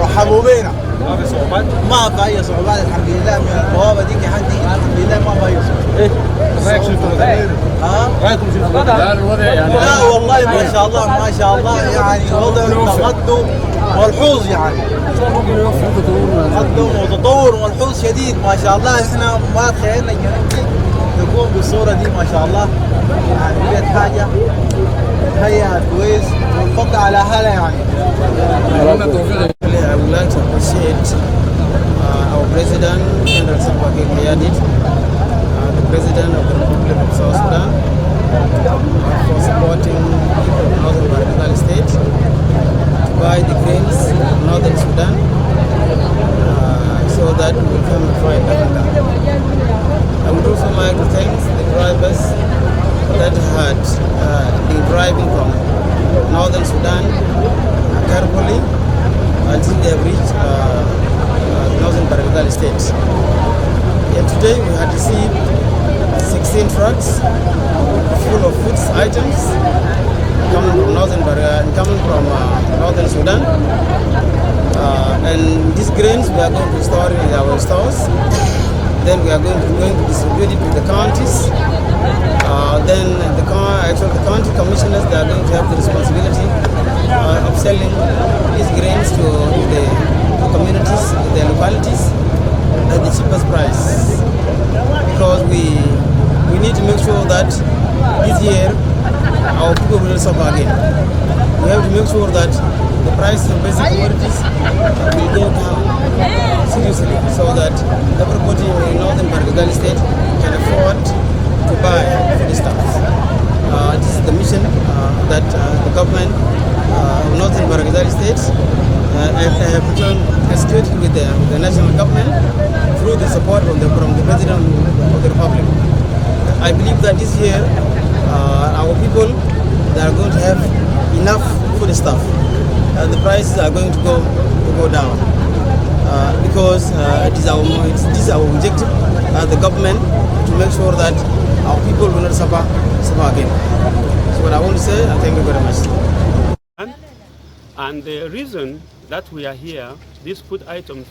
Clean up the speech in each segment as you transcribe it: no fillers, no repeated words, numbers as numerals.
رحبوا بينا. ما في صعوبات؟ ما في اي صعوبات الحمد لله، من البوابه دي لحد الحمد لله ما في اي صعوبات. ايه؟ رايك شوف الوضع؟ رايكم شوف الوضع؟ لا الوضع يعني لا والله ما شاء الله ما شاء الله، يعني وضع تقدم ملحوظ، يعني تقدم وتطور ملحوظ شديد ما شاء الله. احنا ما تخيلنا نكون بالصوره دي ما شاء الله، يعني بقت حاجه هيئة كويس والفضل على اهلها يعني. I would like to appreciate our President, General Salva Kiir Mayardit, the President of the Republic of South Sudan, for supporting Northern Barghazal State to buy the grains from Northern Sudan so that we will come and fight the hunger. I would also like to thank the drivers that had been driving from Northern Sudan carefully until they have reached Northern Barghazal State. And today we had received 16 trucks full of food items coming from Northern Sudan. And these grains we are going to store in our stores. Then we are going to distribute it to the counties. Then the county commissioners, they are going to have the responsibility of selling these grains to the communities, the localities at the cheapest price. Because we need to make sure that this year our people will suffer again. We have to make sure that the price of basic commodities will go down seriously, so that everybody in Northern Barghazal State can afford to buy foodstuffs. This is the mission that the government of Northern Barghazal State have executed with the national government through the support from the President of the Republic. I believe that this year our people, they are going to have enough foodstuff. The prices are going to go down because this is our objective as the government, to make sure that our people will not suffer again. So what I want to say, I thank you very much. And the reason that we are here, these food items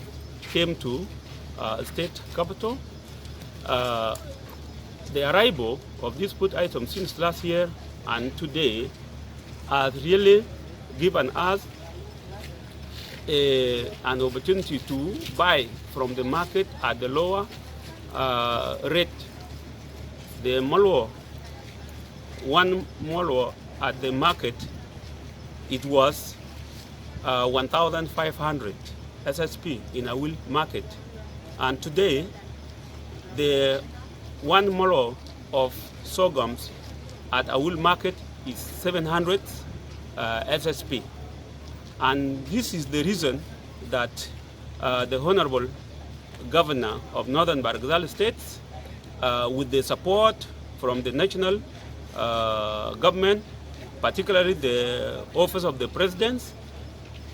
came to state capital. The arrival of these food items since last year and today has really given us an opportunity to buy from the market at the lower rate the malwa, one malwa at the market, it was 1,500 SSP in Awil market. And today, the one malwa of sorghums at Awil market is 700 SSP. And this is the reason that the Honorable Governor of Northern Barghazal State, with the support from the national government, particularly the Office of the President,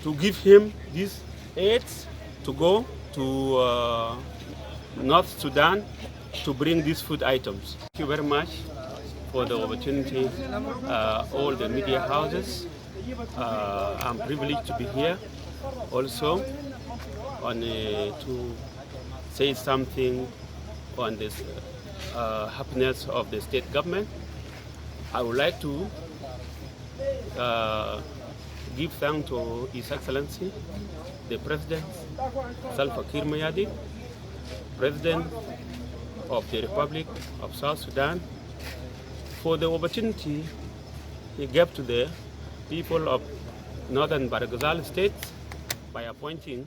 to give him these aids to go to North Sudan to bring these food items. Thank you very much for the opportunity, all the media houses. I'm privileged to be here also to say something on this happiness of the state government. I would like to give thanks to His Excellency, the President, Salva Kiir Mayardit, President of the Republic of South Sudan, for the opportunity he gave to the people of Northern Barghazal State by appointing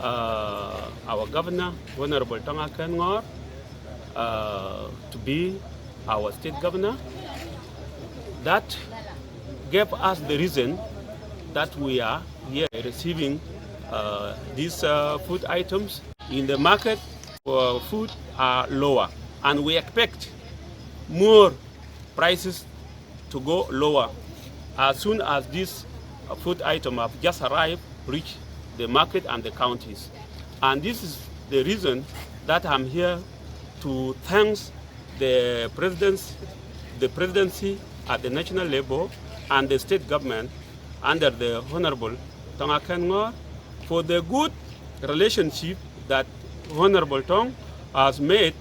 our Governor, Honorable Tonga Kengor, to be our state governor. That gave us the reason that we are here receiving these food items. In the market, food are lower, and we expect more prices to go lower as soon as this food item have just arrived, reach the market and the counties. And this is the reason that I'm here to thank the presidency at the national level and the state government under the Honorable Tonga Kengor for the good relationship that Honorable Tong has made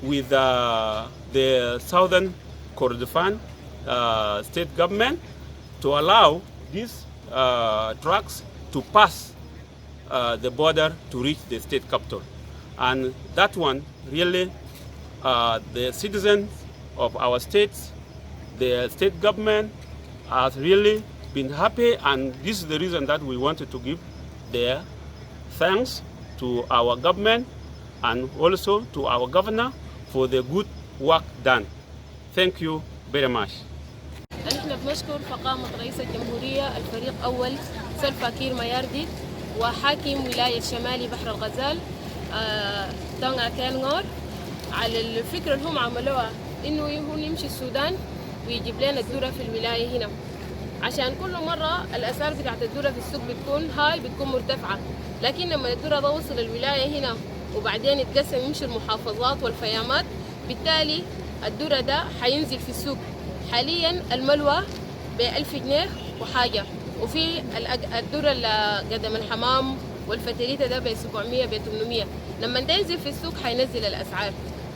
with the Southern Kordofan state government to allow these trucks to pass the border to reach the state capital. And that one really, the citizens of our states, the state government has really been happy, and this is the reason that we wanted to give their thanks to our government and also to our governor for the good work done. Thank you very much. نحن بنشكر فخامة رئيس الجمهورية الفريق أول سلفا كير ميارديت وحاكم ولاية شمالي بحر الغزال تونغا كينغور على الفكرة اللي هم عملوها إنه هو يمشي السودان ويجيب لنا الذرة في الولاية هنا، عشان كل مرة الأسعار بتاعت الذرة في السوق بتكون هاي، بتكون مرتفعة، لكن لما الذرة ده وصل الولاية هنا وبعدين يتقسم يمشي المحافظات والفيامات، بالتالي الذرة ده حينزل في السوق. حاليا الملوى ب1000 جنيه وحاجة، وفي الذرة قدم الحمام والفتريتة ده ب700 ب800. لما ده ينزل في السوق حينزل الأسعار،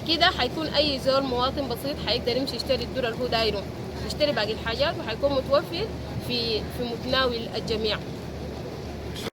كده حيكون أي زول مواطن بسيط حيقدر يمشي يشتري الذرة اللي هو دايره، يشتري باقي الحاجات وحيكون متوفر في متناول الجميع.